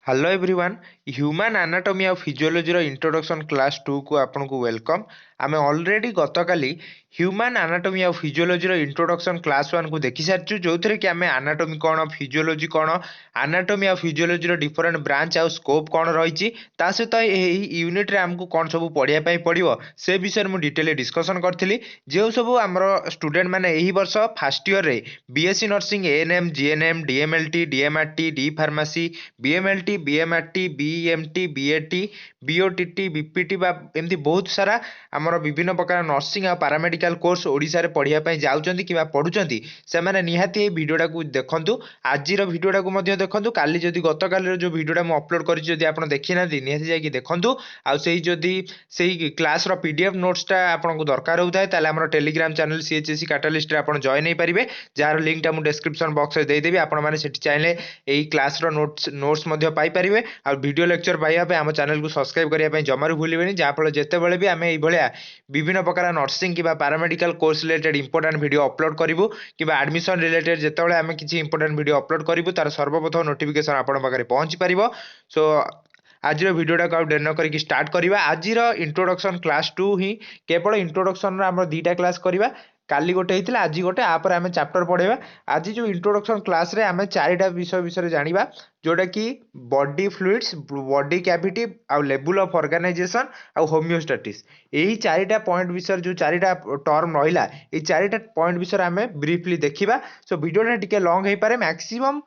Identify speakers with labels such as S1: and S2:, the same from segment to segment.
S1: Hello everyone. Human anatomy of physiology रो introduction class 2 को आपन को वेलकम। आमे ऑलरेडी गतकाली ह्यूमन एनाटॉमी ऑफ फिजियोलॉजी रो इंट्रोडक्शन क्लास 1 को देखि सारछु, जोथरे कि आमे एनाटॉमी कोन, फिजियोलॉजी कोन, एनाटॉमी ऑफ फिजियोलॉजी रो डिफरेंट ब्रांच आ स्कोप कोन रहिछि, ता सहित एही यूनिट रे हमकु कोन सब पढिया पई पडिवो से विषय मु डिटेल डिस्कशन करथिली। जे सब हमरो स्टूडेंट माने एही वर्ष फर्स्ट ईयर रे BSc nursing, ANM, GNM, DMLT, DMRT, D pharmacy, BMLT, BMRT, BMT, BAT, BOTT, BPT बा एमती बहुत सारा आमर विभिन्न प्रकार नर्सिंग आ पैरामेडिकल कोर्स ओडिसा रे पढिया पई जाउचंती किबा पढुचंती, से माने निहाती ए वीडियोटा को देखंतु। आजिर वीडियोटा को मध्ये देखंतु, काली जदी गतकाली रो जो वीडियोटा म अपलोड करि जदी आपण देखि नाथि निहाती जाई कि देखंतु। आ सेही जदी सेही क्लास रो पीडीएफ नोट्सटा आपन को दरकार होताय ताले हमर टेलीग्राम चैनल सीएचएससी कैटलिस्ट रे आपण जॉइन हे परिबे, जार लिंक टा मु डिस्क्रिप्शन बॉक्स रे दे देबी। आपण माने सेठी चाहिले एही क्लास रो नोट्स मध्ये पाई परिबे। आ वीडियो लेक्चर पाइबा पे हम चैनल को सब्सक्राइब करिया पे जमारू भूलिबेनी, जा फल जेते बेले भी आमे एई भलिया विभिन्न प्रकार नर्सिंग किबा paramedical course related important video upload करिवु किबा एडमिशन रिलेटेड जेते बेले आमे किछि इंपोर्टेंट वीडियो अपलोड करिवु तार सर्वप्रथम नोटिफिकेशन आपण पाखरे पहुंची परिबो। सो आज भिडियोटा को डेर न करके स्टार्ट करवा। आज इंट्रोडक्शन क्लास 2 ही केवल इंट्रोडक्शन आम दुईटा क्लास करवा, काली गोटे होता आज गोटे आपर आम चैप्टर पढ़ेगा। आज जो इंट्रोडक्शन क्लास रे आम चारिटा विषय जानिबा, जोटा कि बॉडी फ्लुइड्स, बॉडी कैविटी, आउ लेवल ऑफ ऑर्गेनाइजेशन, आउ होमियोस्टैटिस, यही चारिटा पॉइंट विषय जो चारिटा टर्म रहिला, ये चारिटा पॉइंट विषय आम ब्रीफली देखिबा। सो वीडियोटा टिके लॉन्ग हो पारे, मैक्सिमम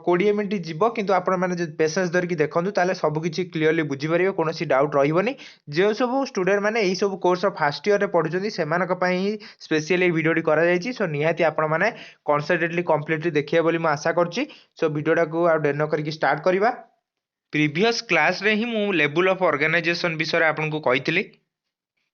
S1: 20 मिनिट जीव, किंतु आपण माने पेशेंस धरिकी देखंतु ताले सब किछि क्लियरली बुझी परिबे, कोनोसी डाउट रहिबोनी। जे सब स्टूडेंट माने एही सब कोर्स फर्स्ट ईयर रे पढुचंदी सेमानक पई स्पेशली वीडियोटी करा जायछि। सो निहाती आपण माने कॉन्सेंट्रेटली कंप्लीटली देखिए बोली मैं आशा करछि। सो वीडियोटा को आ डेर न करके स्टार्ट करबा। प्रीवियस क्लास रे ही मु लेवल ऑफ ऑर्गेनाइजेशन विषय आपन को कहितली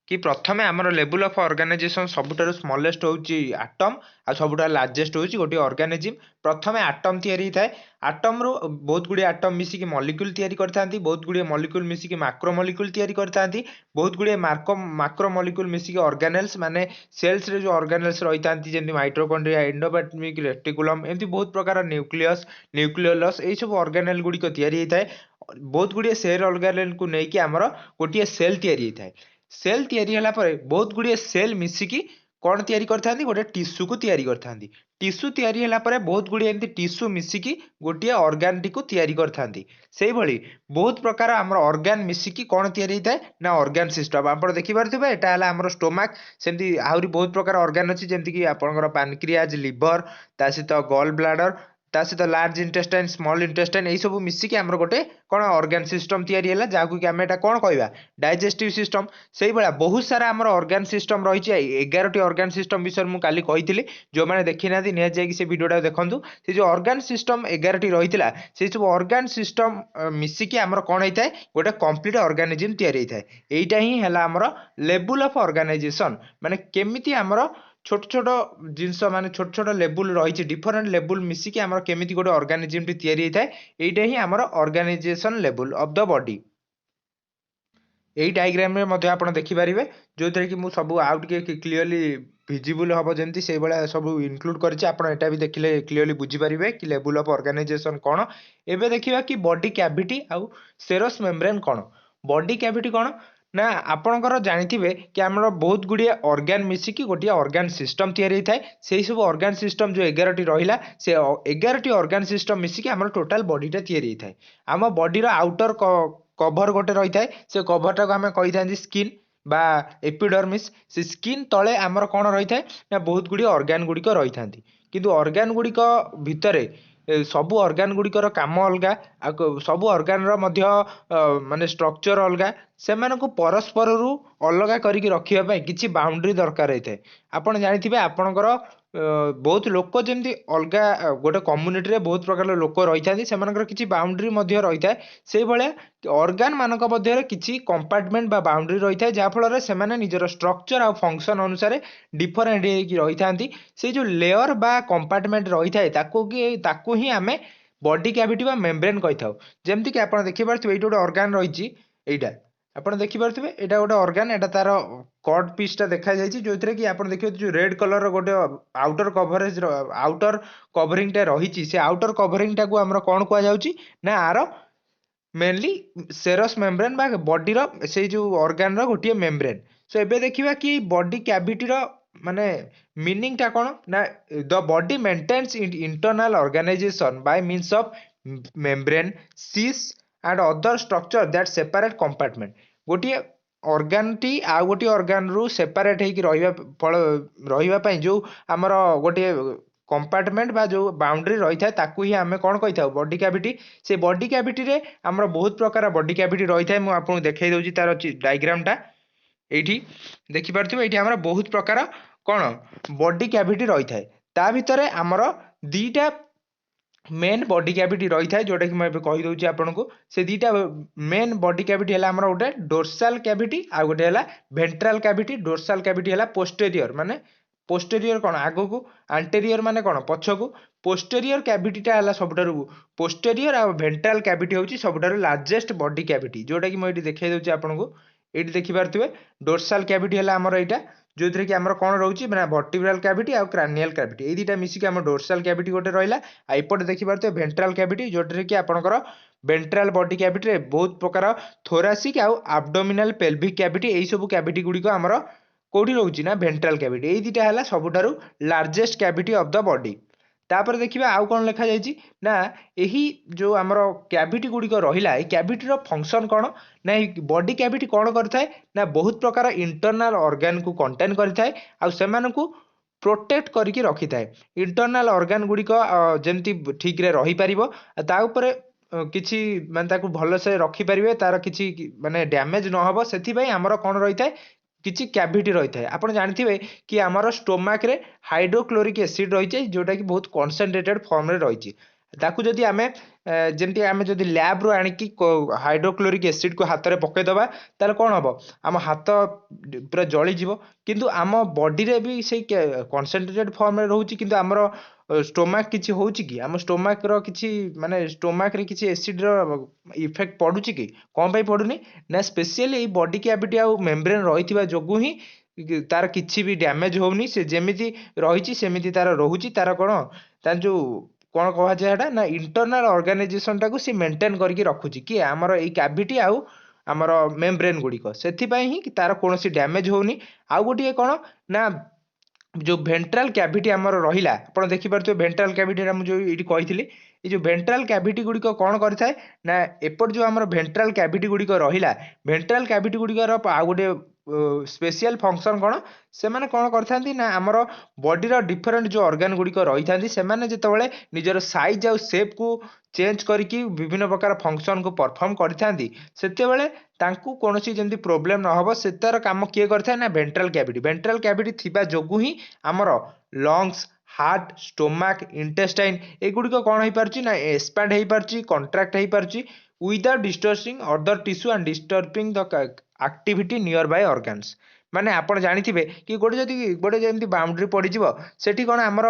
S1: कि प्रथमे आमर लेवल ऑफ ऑर्गेनाइजेशन सबुठारु स्मॉलेस्ट होउची एटम, आ सबुठारु लार्जेस्ट होउची गोटे ऑर्गेनिज्म। प्रथमे एटम तयारी थाए, एटम रो बहुत गुडी एटम मिसी कि मॉलिक्यूल तयारी करथांती, बहुत गुडी मॉलिक्यूल मिसी कि मैक्रो मॉलिक्यूल तयारी करथांती, बहुत गुडी मैक्रो मॉलिक्यूल मिसी कि ऑर्गेनेल्स माने सेल्स रे जो ऑर्गेनेल्स रहिथांती, जेंति माइटोकॉन्ड्रिया, एंडोप्लाज्मिक रेटिकुलम, एमति बहुत प्रकार न्यूक्लियस, न्यूक्लियोलस, एई सब ऑर्गेनेल गुडी को तयारी हेताए। बहुत गुडी सेल ऑर्गेनेल को नेकी हमर गोटिए सेल तयारी हेताए। सेल तयारी हला परे बहुत गुडी सेल मिसिकी कोन तयारी करथांती, गोटे टिश्यू को तयारी करथांती। टिश्यू तयारी हला परे बहुत गुडी एंती टिश्यू मिसिकी गोटिए ऑर्गन टी को तयारी करथांती। सेही भली बहुत प्रकार हमर ऑर्गन मिसिकी कोन तयारी हेताए ना ऑर्गन सिस्टम। आपण देखि पारथिबे एटा हला हमर स्टोमक, सेमती आहुरी बहुत प्रकार ऑर्गन अछि, जेमति कि आपनकर पैनक्रियाज, लिवर, ता सहित गॉल ब्लैडर, ता सहित लार्ज इंटेस्टाइन, स्मॉल इंटेस्टाइन, एई सब मिसिकी हमर गोटे कोन ऑर्गन सिस्टम तयारी हला, जाकु कि हमें एटा कोन कहबा डाइजेस्टिव सिस्टम। सेही बळा बहुत सारा हमर ऑर्गन सिस्टम रहिछि। 11 टी ऑर्गन सिस्टम विषय मु काली कहितली, जो माने देखि नाथि निहा जाय कि से वीडियोटा देखंतु। से जो ऑर्गन सिस्टम 11 टी रहितला, से सब ऑर्गन सिस्टम मिसिकी हमर कोन हेताय गोटे कंप्लीट ऑर्गेनिज्म तयारी हेताय। एइटा ही हला हमर लेवल ऑफ ऑर्गेनाइजेशन, माने केमिति हमर छोट छोट जिनस माने छोट छोट लेवल रहिछि, डिफरेंट लेवल मिसिकी हमर केमिति गोटे ऑर्गेनिज्म टी तयारी हेताय। एइटा ही हमर organisation level of the body. एई डायग्राम रे मध्ये आपण देखि पारिबे, जोथरे कि मु सब आउट के क्लियरली विजिबल हबो, जेंति सेही बळा सब इनक्लूड करछि। आपण एटा भी देखिले क्लियरली बुझी पारिबे कि लेवल ऑफ ऑर्गेनाइजेशन कोन। एबे देखिबा कि बॉडी कैविटी आउ सेरस मेम्ब्रेन कोन। बॉडी कैविटी कोन ना आपणकर जानिथिबे कि हमर बहुत गुडी ऑर्गन मिसिकी गोटिए ऑर्गन सिस्टम तयारी थाए। सेही सब ऑर्गन सिस्टम जो 11 टी रहिला, से 11 टी ऑर्गन सिस्टम मिसिकी हमर टोटल बॉडीटा तयारी थाए। हम बॉडी रो आउटर कवर गोटे रही थाए, से कवरटा को आम कही स्किन बा एपिडर्मिस। से स्किन तले आमर कौन रही थाए ना बहुत गुडी ऑर्गन गुड़िक रही था, किंतु ऑर्गन गुड़िक भितरे सबु ऑर्गन गुड़िकर काम अलगा, सबु ऑर्गन रो मध्य माने स्ट्रक्चर अलगा, सेमानकु परस्पर रु अलगा करिक रखिया पई किछि बाउंड्री दरकार होइते। आपण जानिथिबे आपणकर बहुत लोक जेमती अलगा गोटे कम्युनिटी रे बहुत प्रकार लोक रही थांती, सेमानकर किछि बाउंड्री मध्य रही थाए। सेही भलिया ऑर्गन मानक मध्य किछि कंपार्टमेंट बा बाउंड्री रही थाए, जा फल रे सेमाने निजर स्ट्रक्चर आ फंक्शन अनुसार डिफरेंट हेकी रही थांती। से जो लेयर बा कंपार्टमेंट रही थाए ताकू ही आमे बॉडी कैविटी बा मेम्ब्रेन कहि थाउ। जेमति कि आपण देखि पारथिबे एइटा गोटे ऑर्गन रहिछि, एइटा आपण देखि पारथिबे एटा गोटे ऑर्गन, एटा तार कट पीस टा देखा जायछि, जोथरे कि आपण देखियो जो रेड कलर रो गोटे आउटर कवरेज आउटर कवरिंग टा रहिछि। से आउटर कवरिंग टा को हमर कोन कुआ जाउछि ना आरो मेनली सेरस मेम्ब्रेन बा बॉडी रो से जो ऑर्गन रो गोटे मेम्ब्रेन। सो एबे देखिबा कि बॉडी कैविटी रो माने मीनिंग टा कोन ना the body maintains internal organisation by means of membrane सीस and other structure that separate compartment. गोटे ऑर्गन टी आ गोटे ऑर्गन रु सेपरेट हेकी रहिबा पई जो हमर गोटे कंपार्टमेंट बा जो बाउंड्री रही था ताकू ही आमे कोन कहि था बॉडी कैविटी। से बॉडी कैविटी रे हमर बहुत प्रकार बॉडी कैविटी रही था। मु आपन देखाई दउची तार डायग्राम टा एठी देखि पारथिबे। एठी हमर बहुत प्रकार कोन बॉडी कैविटी रही था। ता भितरे हमर दीटा मेन बॉडी कैविटी रही था जोटा कि मैं कही दउची आपन को। से दीटा मेन बॉडी कैविटी हला हमर गोटे डोर्सल कैविटी आ गोटे हला वेंट्रल कैविटी। डोर्सल कैविटी हला पोस्टेरियर माने पोस्टेरियर कोन आगो को, एंटीरियर माने कोन पछ को। पोस्टेरियर कैविटीटा हला सबटारु पोस्टेरियर आ वेंट्रल कैविटी होची सबटारु लार्जेस्ट बॉडी कैविटी जोटा कि मैं एठी देखाई दउची आपन को। एठी देखि पारथिबे डोर्सल कैविटी हला हमर एटा जो थरे कि हमर कोन रहउची माने वर्टिब्रल कैविटी आ क्रानियल कैविटी। ए दीटा मिसी कि हमर डोर्सल कैविटी गोटे रहिला। आ एपटे देखि पारथिबे वेंट्रल कैविटी जोटरे कि आपनकर वेंट्रल बॉडी कैविटी रे बहुत प्रकार थोरासिक आ एब्डोमिनल पेल्विक कैविटी एई सब कैविटी गुडी को हमर कोठी रहउची ना वेंट्रल कैविटी। एई दीटा हला सबटारु largest cavity of the body. तापर देखिबा आउ कोन लेखा जायची ना एही जो हमर कैविटी गुडी को रहिला ए कैविटी रो फंक्शन कोन ना बॉडी कैविटी कोन करथाय ना बहुत प्रकार इंटरनल ऑर्गन को कंटेन करथाय आ सेमानकु प्रोटेक्ट करके रखी थाए। इंटरनल ऑर्गन गुडी को जेमती ठीक रे रही परिबो ता ऊपर किछि माने ताकू भलो से रखी परिबे तार किछि माने डैमेज न होबो सेथि पई हमर कोन रही थाए किछि कैविटी रही थाए। आपण जानथिबे कि हमर स्टोमक रे हाइड्रोक्लोरिक एसिड रही छै जोटा कि बहुत कंसंट्रेटेड फॉर्म रे रही छै। ताकू जदि आमे जेमती आमे जदि लैब रो आनी कि हाइड्रोक्लोरिक एसिड को हाथ रे पके दबा ताले कोन हबो हम हाथ पूरा जळी जीवो। किंतु आम बॉडी रे भी से कंसंट्रेटेड फॉर्म रे रहउची किंतु हमर स्टोमक किछि होउची कि हम स्टोमक रो किछि माने स्टोमक रे किछि एसिड रो इफेक्ट पडुची कि कोन पई पडुनी ना स्पेशली ए बॉडी कैविटी आ मेम्ब्रेन रहिथिबा जोगु ही तार किछि भी डैमेज होउनी। से जेमिति रहिची सेमिति तार रहउची तार कोन तार जो कोन कहा जायडा ना इंटरनल ऑर्गेनाइजेशन टाको से मेंटेन करके रखुची कि हमर ए कैविटी आउ हमर मेम्ब्रेन गुडी को सेथि पई ही तार कोनोसी डैमेज होउनी। आउ गोटी कोन ना जो वेंट्रल कैविटी हमर रहिला आपण देखि परथो वेंट्रल कैविटी हम जो इटी कहिथिली ए जो वेंट्रल कैविटी गुडी को कोन करथाय ना एपर जो हमर वेंट्रल कैविटी गुडी को रहिला वेंट्रल कैविटी गुडी को आ गोटे स्पेशल फंक्शन कोन से माने कोन करथांती ना हमर बॉडी रो डिफरेंट जो ऑर्गन गुडी को रहिथांती से माने जेतबेले निजर साइज आ शेप को चेंज करके विभिन्न प्रकार फंक्शन को परफॉर्म करथांती सेतेबेले तांकू कोनोसी जेंती प्रॉब्लम न होबो सेतार काम किए करथाय ना वेंट्रल कैविटी थिबा जोगु ही हमर लंग्स हार्ट स्टोमक इंटेस्टाइन एगुडी को कोन होई परची ना एक्सपैंड होई परची कॉन्ट्रैक्ट होई परची without disturbing other tissue and disturbing the activity near by organs. माने आपण जानिथिबे कि गोटे जदि गोटे जेमती बाउंड्री पड़ी जिवो सेठी कोन हमर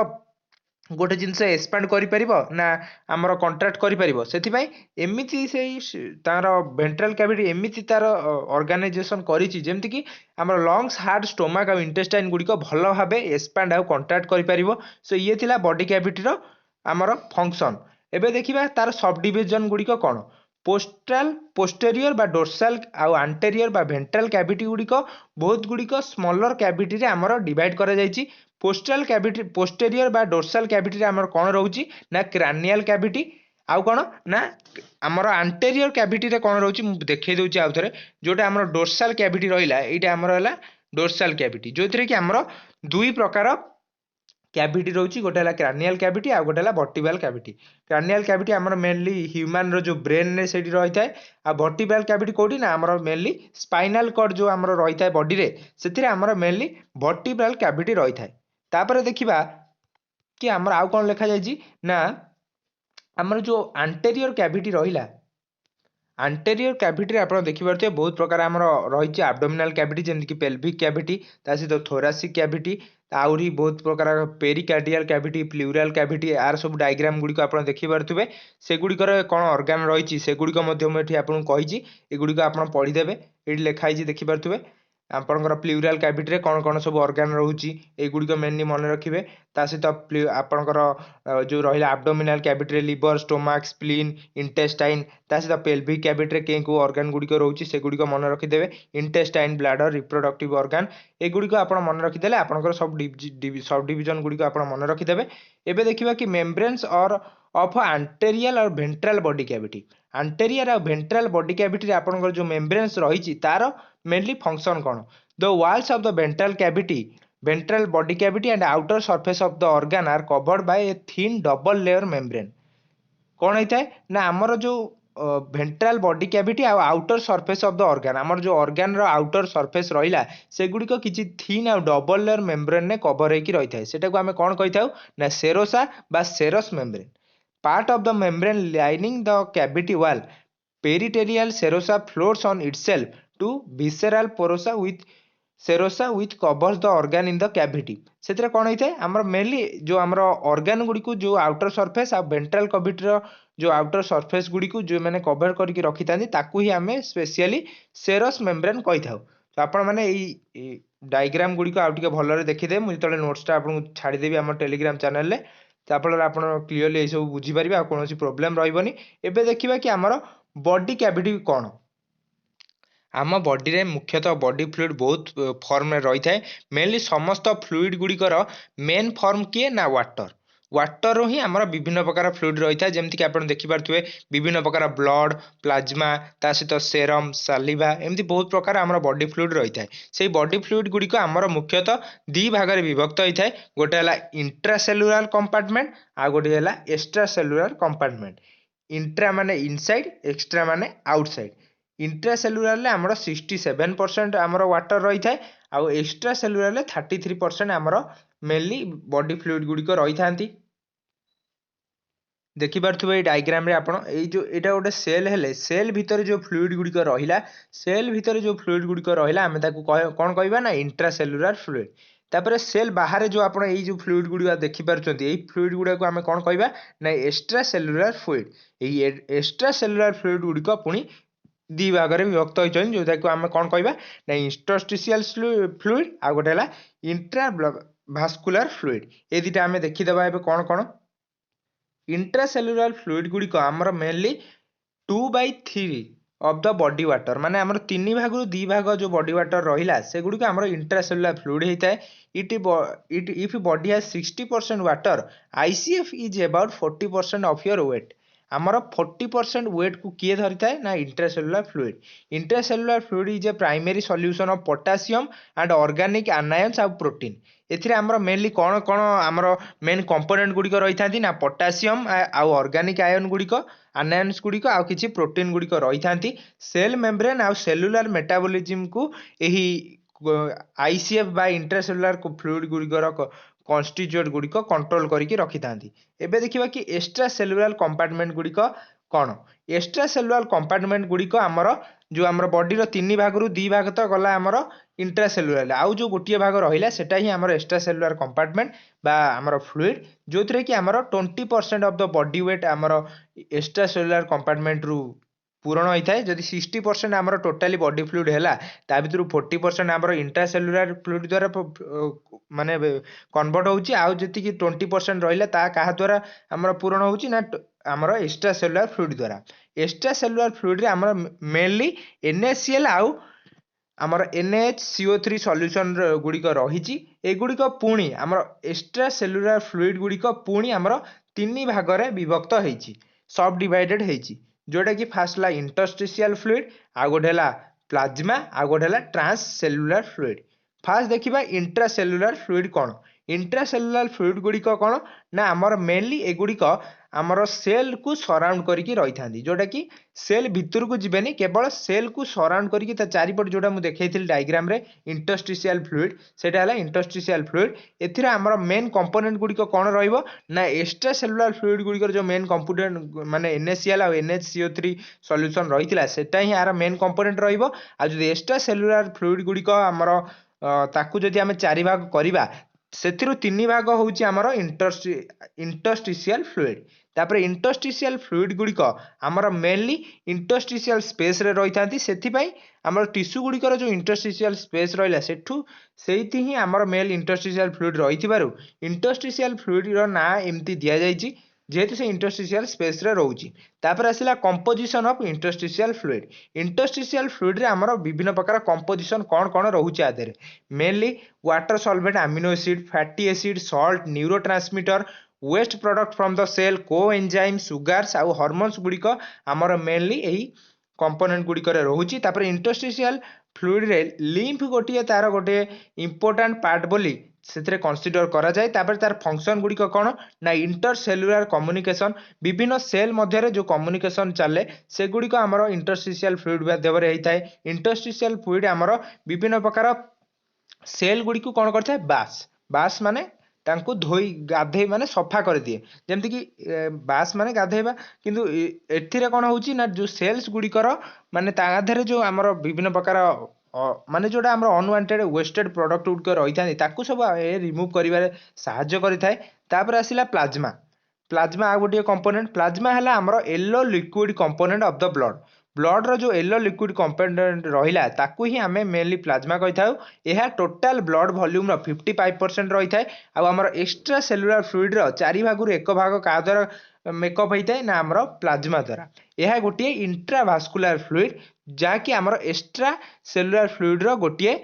S1: गोटे जिनस एक्सपैंड करि परिबो ना हमर कॉन्ट्रैक्ट करि परिबो सेथि पई एमिति सेई तार वेंट्रल कैविटी एमिति तार ऑर्गेनाइजेशन करिछि जेमति कि हमर लंग्स हार्ट स्टोमक आ इंटेस्टाइन गुडी को भलो भाबे एक्सपैंड आ कॉन्ट्रैक्ट करि परिबो। सो ये थिला बॉडी कैविटी रो हमर फंक्शन। एबे देखिबा तार सब डिवीजन गुडी को कोन पोस्टल पोस्टेरियर बा डोर्सल आ एंटीरियर बा वेंट्रल कैविटी गुडी को बहुत गुडी को स्मॉलर कैविटी रे हमर डिवाइड करा जायछि। पोस्टल कैविटी पोस्टेरियर बा डोर्सल कैविटी रे हमर कोन रहउची ना क्रानियल कैविटी आउ कोन ना हमर एंटीरियर कैविटी रे कोन रहउची मु देखै दउची आउ थरे जोटा हमर डोर्सल कैविटी रहिला एटा हमर हला डोर्सल कैविटी जोथरे कि हमर दुई प्रकार कैविटी रहउची गोटे हला क्रानियल कैविटी आ गोटे हला वर्टिब्रल कैविटी। क्रानियल कैविटी हमर मेनली ह्यूमन रो जो ब्रेन रे सेठी रही थाए आ वर्टिब्रल कैविटी कोठी ना हमर मेनली स्पाइनल कॉर्ड जो हमर रही थाए बॉडी रे सेथिरे हमर मेनली वर्टिब्रल कैविटी रही थाए। तापर देखिबा कि हमर आउ कोन लेखा जायछि ना हमर जो एंटीरियर कैविटी रहिला एंटीरियर कैविटी रे आपण देखि परथे बहुत प्रकार हमर रहिछि एब्डोमिनल कैविटी जेमति कि पेल्विक कैविटी ता सहित थोरासिक कैविटी आउरी बहुत प्रकार पेरिकार्डियल कैविटी प्लूरल कैविटी आर सब डायग्राम गुडी को आपण देखि परथुबे से गुडी कर कोन ऑर्गन रहिछि से गुडी को मध्य एठी आपण कहिछि ए गुडी को आपण पढि देबे एठी लेखा हिछि देखि परथुबे आपणकर प्लूराल कैविटी रे कौन कौन सब ऑर्गन रोची एगुड़िक मेनली मन रखिए ता सहित आपणकर जो रहा एब्डोमिनल कैविटी रे लिवर स्टोमक स्प्लीन इंटेस्टाइन ता सहित पेल्विक कैविटी रे के ऑर्गन गुड़िक रोची से गुड़िक मन रखिदेवे इंटेस्टाइन ब्लाडर रिप्रोडक्टिव ऑर्गन एगुड़िक आप मन रखिदेले आपणकर सब सब डिविजन गुड़िक आप मन रखिदेवे एबे देखिबा कि मेम्ब्रेन्स और ऑफ आंटेरियल और वेंट्रल बॉडी कैविटी आंटेरियर और वेंट्रल बॉडी कैविटी रे आपणकर जो मेम्ब्रेन्स रही तार मेनली फंक्शन कौन the walls of the ventral body cavity and outer surface of the organ are covered by a thin double layer membrane कौन होता है ना आमर जो भेंट्राल बॉडी कैविटी आ outer surface of the organ आमर जो ऑर्गन रो आउटर सरफेस रहिला सेगुड़िक किछि थिन आ डबल लेयर मेम्ब्रेन ने कवर होइकी रही थाए सेटा को आमे कोन कहिथाउ ना सेरोसा बा serous membrane part of the membrane lining the cavity wall parietal serosa floats on itself to visceral porosa with serosa with covers the organ in the cavity से कौन होता है आमर मेनली जो आमर ऑर्गन गुड़ी को जो आउटर सरफेस आ ventral cavity जो आउटर सरफेस गुड़ी को जो मैंने कवर करके रखी था ताकू ही आम स्पेशली सेरस मेम्ब्रेन कही था तो आपण मैंने डायग्राम गुड़ी को आउ टे भलरे देखीदे मुझे जो नोट्सटा आपको छाड़देवी आम टेलीग्राम चैनल में ताफल आप क्लीयरली ये सब बुझीपारे आ कौन प्रोब्लेम रही एबे देखिबा कि आमर बॉडी कैविटी कौन आम बॉडी रे मुख्यतः बॉडी फ्लूइड बहुत फॉर्म रही है मेनली समस्त फ्लूइड गुड़िकर मेन फॉर्म किए ना वाटर वाटर ही आमर विभिन्न प्रकार फ्लूइड रही है जमीक आप देखिपे विभिन्न प्रकार ब्लड प्लाज्मा ता सहित सेरम सालिवा एमती बहुत प्रकार आमर बॉडी फ्लूइड रही है से बॉडी फ्लूइड गुड़िक आमर मुख्यतः दी भाग में विभक्त होता है गोटे है इंट्रासेलुलार कंपार्टमेंट आ गोटे है एक्स्ट्रासेलुलार कंपार्टमेंट इंट्रा माने इनसाइड एक्स्ट्रा माने आउटसाइड इंट्रासेलुलार आमर 67% आमर वाटर रही है आउ एक्स्ट्रा सेलुलार 33% आमर मेनली बॉडी फ्लूइड गुड़िक रही था देखिपे डायग्राम रे आपण जो एटा गोटे सेल हेले सेल भितर जो फ्लूइड गुड़िक रहिला सेल भितर जो फ्लूइड गुड़िक रहिला आमे ताकू कौन कहबा ना इंट्रासेलुलार फ्लूइड तापर सेल बाहर जो आपण এই जो फ्लूइड गुड़िक देखि पारछंती এই फ्लूइड गुड़िक आमे कौन कहबा ना एक्स्ट्रा सेलुलार फ्लूइड এই एक्स्ट्रा सेलुलार फ्लूइड गुड़िक पुणी दी भाग में विभक्त होती जोटा को आम कौन कहबा ना इंटरस्टिशियल फ्लूइड आ गोटे है इंट्राभास्कुलर फ्लूइड ये दुटा आम देखीदे कौन कौन इंट्रासेलुलार फ्लूइड गुड़िक आमर mainly 2/3 of the body water माने आमर 3 भाग रु 2 भाग जो बॉडी वाटर रहिला से गुड़िक आमर इंट्रासेलुलार फ्लूइड होता है if body has 60% water ICF is about 40% of your weight आमर 40% वेट को किए धरी थाए ना intracellular fluid intracellular fluid is a primary solution of potassium and organic anions आ प्रोटीन एथिरे आमर मेनली कौन कौन आमर मेन कंपोनेंट गुड़िक रही था ना पोटासियम आउ ऑर्गेनिक आयन गुड़िक आनायन्स गुड़िक आउ किछि प्रोटीन गुड़िक रही था सेल मेम्ब्रेन आउ सेलुलार मेटाबॉलिज्म को यही आईसीएफ बा इंट्रासेलुलार फ्लूइड गुड़िकर कन्स्टिट्यूएंट गुड़िक कंट्रोल करके रखी था एबे देखिबा कि एक्स्ट्रा सेलुलार कंपार्टमेंट गुड़िक कौन एक्स्ट्रा सेलुलार कंपार्टमेंट गुड़िक आमर जो आमर बॉडी रो 3 भाग रु 2 भाग तो गला आमर इंट्रासेलुलार आउ जो गोटे भाग रहिला सेटा ही आमर एक्स्ट्रा सेलुलार कंपार्टमेंट बा आमर फ्लूइड जो थरे कि आमर 20% ऑफ द बॉडी वेट आमर एक्स्ट्रा सेलुलार कंपार्टमेंट रु पूरण होता है जदि 60% आमर टोटाली बॉडी फ्लूइड है ता भर 40% आमर इंट्रासेलुलार फ्लूइड द्वारा माने कन्वर्ट होउची आउ जति 20% रहिला ता कहा द्वारा आमर पूरण होउची ना आमर एक्स्ट्रा सेलुलार फ्लूइड द्वारा एक्स्ट्रा सेलुलार फ्लूइड रे आमर मेनली NaCl आउ आमर NaHCO3 सॉल्यूशन गुड़िक रही एगुड़िक पुणी आमर एक्स्ट्रा सेलुलार फ्लूइड गुड़िक पुणी आमर 3 भाग में विभक्त होइची सब डिवाइडेड होइची जोटा कि फास्ट ला इंटरस्टिशियल फ्लूइड आ गोटे है प्लाज्मा आ गोटे है ट्रांससेलुलार फ्लूइड फास्ट देखिबा इंट्रासेलुलार फ्लूइड कौन इंट्रासेलुलार फ्लूइड गुड़िक कौन ना आमर मेनली एगुड़िक आमर सेल को सराउंड करके रही था जोटा कि सेल भितर को जीवेनि केवल सेल को सराउंड करके चारिपट जोटा मुझे देखी डायग्राम रे इंटरस्टिशियल फ्लूइड सेटा है इंटरस्टिशियल फ्लूइड एथिरे आमर मेन कंपोनेंट गुड़िक कौन रहिबो ना एक्स्ट्रा सेलुलार फ्लूइड गुड़िकर जो मेन कंपोनेंट माने NaCl आ NaHCO3 सॉल्यूशन रही सेटा ही यार मेन कंपोनेंट रहिबो आ जो एक्स्ट्रा सेलुलार फ्लूइड गुड़िक आमर ताकू जदि आमे 4 भाग करिबा सेथिरु 3 भाग होउची आमर इंटरस्टिशियल फ्लूइड तापर इंटरस्टिशियल फ्लूइड गुड़िक आमर मेनली इंटरस्टिशियल स्पेस रे रही था से आमर टिश्यू गुड़िकर जो इंटरस्टिशियल स्पेस रहा सेठू से ही आमर मेल इंटरस्टिशियल फ्लूइड रही इंटरस्टिशियल फ्लूइड ना एमती दि जाइए जेहेतु से इंटरस्टिशियल स्पेस रे रोची तापर आसला कंपोजिशन ऑफ इंटरस्टिशियल फ्लूइड रे हमर विभिन्न प्रकार कंपोजिशन कौन कौन रोचे आधे mainly water solvent amino acid fatty acid salt neurotransmitter waste product from the cell coenzyme sugars आउ हार्मोन्स गुड़िक आमर मेनली यही कंपोनेंट गुड़िक रोचे तापर इंटरस्टिशियल फ्लूइड रे लिम्फ गोटे तार गोटे इंपोर्टाट पार्ट बोली से कनसीडर करा जाए तापर तार फंक्शन गुड़िक कौन ना इंटरसेलुलर कम्युनिकेशन विभिन्न सेल मध्य जो कम्युनिकेशन चले से गुड़िक आमर इंटरस्टिशियल फ्लूइड माध्यम होता है इंटरस्टिशियल फ्लूइड आमर विभिन्न प्रकार सेल गुड़िक कौन करता है बास बास माने तांको धोई गाधे माने सफा कर दिए जमती कि बास माने गाधेबा किंतु एथिरे कौन होची ना जो सेल्स गुड़िकर माने ताधरे जो आमर विभिन्न प्रकार माने जोटा आमर अनवांटेड वेस्टेड प्रोडक्ट गुड़िक रही था सब रिमूव कर साहाय्य करिथाए तापर आसिला प्लाज्मा प्लाज्मा आ गोटे कंपोनेंट प्लाज्मा है आमर yellow liquid component of the blood रो जो येलो लिक्विड कंपोनेंट रहिला ताकू ही आमे मेनली प्लाज्मा कहि थाउ यह टोटल ब्लड वॉल्यूम रो 55% रही थाए आ हमर एक्स्ट्रा सेलुलर फ्लूइड रो 4 भाग एक भाग का द्वारा मेकअप होता है ना आमर प्लाज्मा द्वारा यह गोटे इंट्राभास्कुलर फ्लूइड जहाँकि आमर एक्स्ट्रा सेलुलर फ्लूइड रो गोटे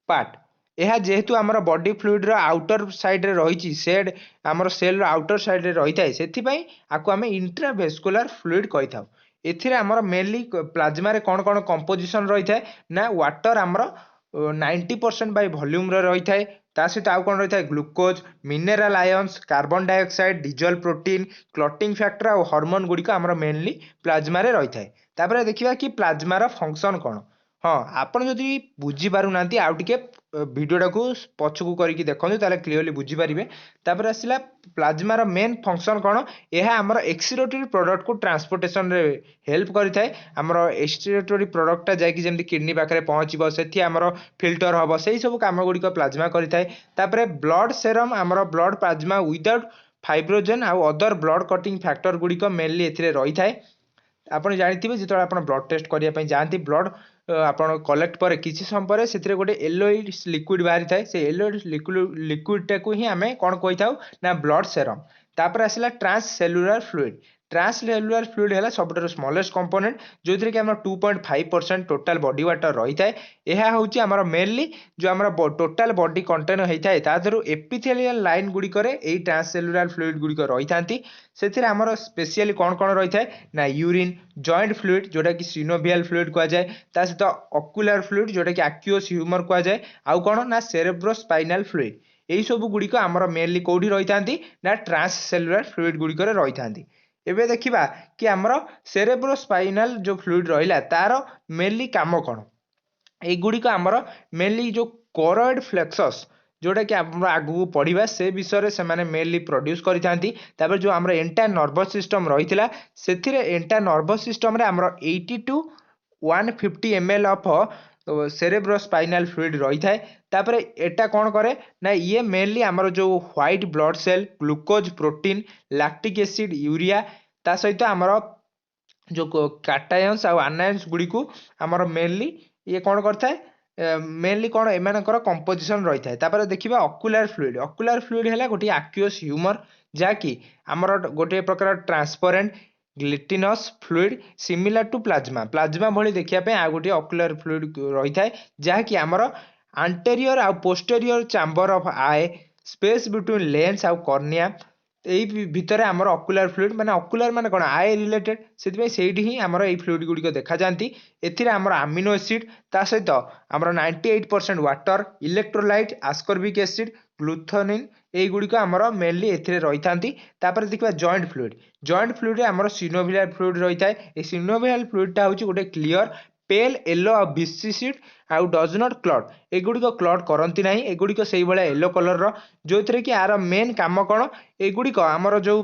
S1: पार्ट यह जेहेतु आमर बॉडी फ्लूइड रो आउटर साइड रे रही सेड आमर सेल रो आउटर साइड रे रही थाए सेथिपई आकु आमे इंट्राभास्कुलर फ्लूइड कहि थाउ एथिरे आमर मेनली प्लाज्मा रे कौन कौन कंपोजिशन रही थाए ना वाटर आमर 90% बाय वॉल्यूम रे रही थाए ता सहित आउ कौन रही थाए glucose mineral ions carbon dioxide diesel protein clotting factor और हार्मोन गुड़िक आमर मेनली प्लाज्मा रे रही थाए तापर देखिबा कि प्लाज्मा रो फंक्शन कौन हाँ आपन जदि बुझी पारु नांती आउ टिके वीडियोटा को पछकू करके देखो ताले क्लियरली बुझी पारिबे तापर आसिला प्लाज्मा रो मेन फंक्शन कौन यह आमर एक्सक्रीटरी प्रोडक्ट को ट्रांसपोर्टेशन रे हेल्प करिथाए आमर एक्सक्रीटरी प्रोडक्ट जाय कि जेमति किडनी पाखरे पहुंचबो सेठी आमर फिल्टर हबो सेही सब काम गुडी प्लाज्मा करिथाए तापर ब्लड सेरम आमर ब्लड प्लाज्मा विदाउट फाइब्रोजेन आउ अदर ब्लड कटिंग फैक्टर गुडी मेनली एथिरे रही थाए आपन जानिथिबे जेतोला आपन ब्लड टेस्ट करिया पई जांती ब्लड आपन कलेक्ट पर किछि समय पर सेथिरे गोटे येलोइड लिक्विड बाहरी थाए से येलोइड लिक्विड टाकू ही आमे कोन कहि थाउ ना ब्लड सेरम तापर आसिला ट्रांससेलुलर फ्लूइड है सबुठार स्मॉलेस्ट कंपोनेंट जो थी कि 2.5% टोटाल बॉडी वाटर रही है यह हूँ आमर मेनली जो आम टोटाल बॉडी कंटेन होता है तादर एपिथेलियल लाइन गुड़िक ट्रांससेलुलर फ्लूइड गुड़िक रही था से आमर स्पेशली कौन कौन रही है ना यूरिन जॉइंट फ्लूइड जोटा कि सिनोवियल फ्लूइड कह जाए ता सहित ऑक्यूलर फ्लूइड जोटा कि एक्वियस ह्यूमर कह जाए आउ कौन ना सेरेब्रोस्पाइनल फ्लूइड यही सब गुड़िक आमर मेनली कौटी रही था ना ट्रांससेलुलर फ्लूइड गुड़िक रही था एबे देखिबा कि आमर सेरेब्रोस्पाइनल जो फ्लूइड रहिला तार मेनली काम कौन एगुड़िक आमर मेनली जो कोरॉइड फ्लेक्सस जोटा कि आम आगू पढ़ा से विषय से मेनली प्रोड्यूस करें जो आमर एंटायर नर्वस सिस्टम रही से एंटायर नर्वस सिस्टम रे आमर 80 to 150 ml of cerebrospinal fluid रही थाए तापर एटा कौन करे ना ये मेनली आमर जो white blood cell glucose protein lactic acid urea ता सहित आमर जो कैटायंस और आनायंस गुड़ी को आमर मेनली ये कौन करता है मेनली कौन एमानकर कंपोजिशन रही था तापर देखिबा ऑक्यूलर फ्लूइड है गोटे एक्वियस ह्यूमर जहाँकि आमर गोटे प्रकार transparent glutinous fluid similar to plasma भली देखिया आ गोटे ऑक्यूलर फ्लूइड रही था जहाँकि आमर आंटेरियर आ posterior chamber of eye space between lens आउ कॉर्निया यही भितर आमर ऑक्यूलर फ्लूइड माने ऑक्यूलर माने कोन आई रिलेटेड सेति सेठी ही आमर एई फ्लूइड गुडी को देखा जानती एथिरे आमर अमीनो एसिड ता सहित आमर 98% वाटर इलेक्ट्रोलाइट आस्कॉर्बिक एसिड ग्लूथोनिन एई गुडी को आमर मेनली एथिरे रही थांती तापर देखिबा जॉइंट फ्लूइड रे आमर सिनोवियल फ्लूइड रही थाए ए सिनोवियल फ्लूइड ता होची गोटे क्लियर पेल येलो और विस्सिड आउ डज नॉट क्लॉट एगुड़िक क्लॉट करती ना एगुड़िक से येलो कलर जो थे कि यार मेन कम कौन एगुड़िक आमर जो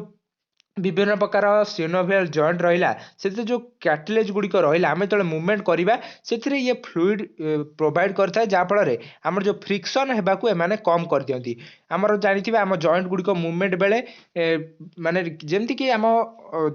S1: विभिन्न प्रकार सिनोवियल जॉइंट रहा से जो कार्टिलेज गुड़िक रहा आम जो मुवमेंट करवा से ये फ्लूइड प्रोवाइड करता है जहाँफल आम जो फ्रिक्शन होगाकू एमाने कम कर दियंती आमर जानी आम जॉइंट गुड़िक मुवमेंट बेले माने जमती आम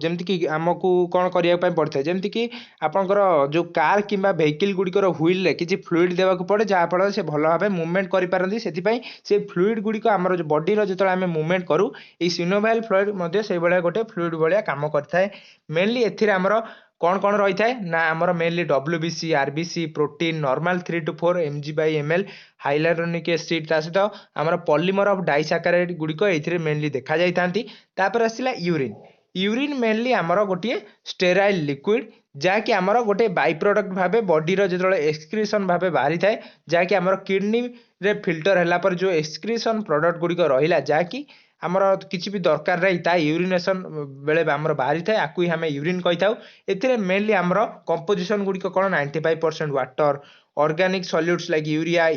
S1: जमती आमको कौन करने पड़ता है जमती आपंकर जो कार कि वेहिकल गुड़िकर व्हील किसी फ्लूइड देवाक पड़े जहाँफल से भल भाव मुवमेंट करपारती से फ्लूइड गुड़िक आम बॉडी जो आम मुवमेंट करूँ ये सिनोवियल फ्लूइड से गोटे फ्लूइड भाया काम करता है मेनली एमर कौन कौन रही है ना आमर मेनली WBC RBC protein normal 3 to 4 mg/ml hyaluronic acid सहित आमर पॉलीमर ऑफ डाइसैकेराइड गुड़िक ये मेनली देखा जापर आसला यूरिन यूरिन मेनली आमर गोटे स्टेराइल लिक्विड जहाँकि आमर गोटे बाई प्रोडक्ट भाव बॉडी जो एक्सक्रिशन भाव बाहरी थाए जहाँकि आमर किडनी रे फिल्टर है पर जो एक्सक्रिशन प्रोडक्ट गुड़िक रहा जहाँकि आमर किसी भी दरकार नहीं ता यूरिनेशन बेले आमर बाहरी थाए आपको ही आम यूरिन कही था ए मेनली आमर कंपोजिशन गुड़िक कौन 95% water organic solutes like urea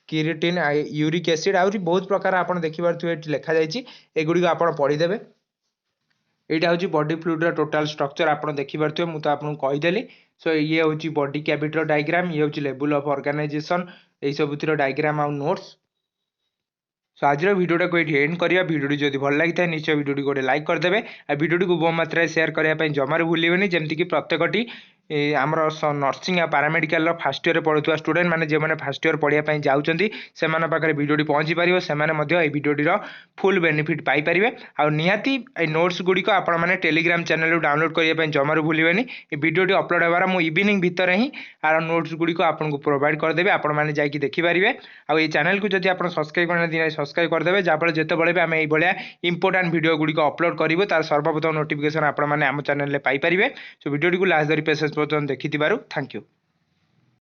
S1: creatine uric acid आहरी बहुत प्रकार आप देखिए लिखा जाए एगुड़ी आप पढ़ीदेवे यहाँ हूँ बॉडी फ्लूइड टोटाल स्ट्रक्चर आप देखिए मुझे आपको कहीदेली सो ये हूँ बॉडी कैविटी डायग्राम ये हूँ लेवल ऑफ ऑर्गेनाइजेशन यही सब डायग्राम आउ नोट्स सो आज भिडियोटा को ये एंड करिया भिडियो जब भल लगी है निश्चय भिडियो गोटे लाइक करदे आ भिडियो को बहु मात्रा सेयार करने जमार भूलें जमीक प्रत्येकटी आमर नर्सिंग पारामेडिकल फास्ट ईयर पढ़ुवा स्टूडेंट मैंने जो मैंने फास्ट ईयर पढ़ाई जाऊँगी से पाखे भिडियो पहुँची पार से भिडियोटीर फुल बेनिफिट पाइपर आ निहाती नोट्स गुड़िक आपने टेलीग्राम चैनल डाउनलोड करने जमार भूलें भिडियोटी अपलोड होबार मु इवनिंग भितर ही आर नोट्स गुड़िक आपको प्रोवाइड करदेवी आपण मैंने जाकि देखिपारे आ चैनल को जब आप सब्सक्राइब करना सब्सक्राइब करदेवे जहाँफल जितेबाला आम ये इंपोर्टाट भिडियो गुड़िक अपलोड करूँ तार सर्वप्रथम नोटिफिकेशन आपने आम चैनल पाइपर सो भिडियो को लास्ट धरी पेसेंस पर्यटन देखि थैंक यू।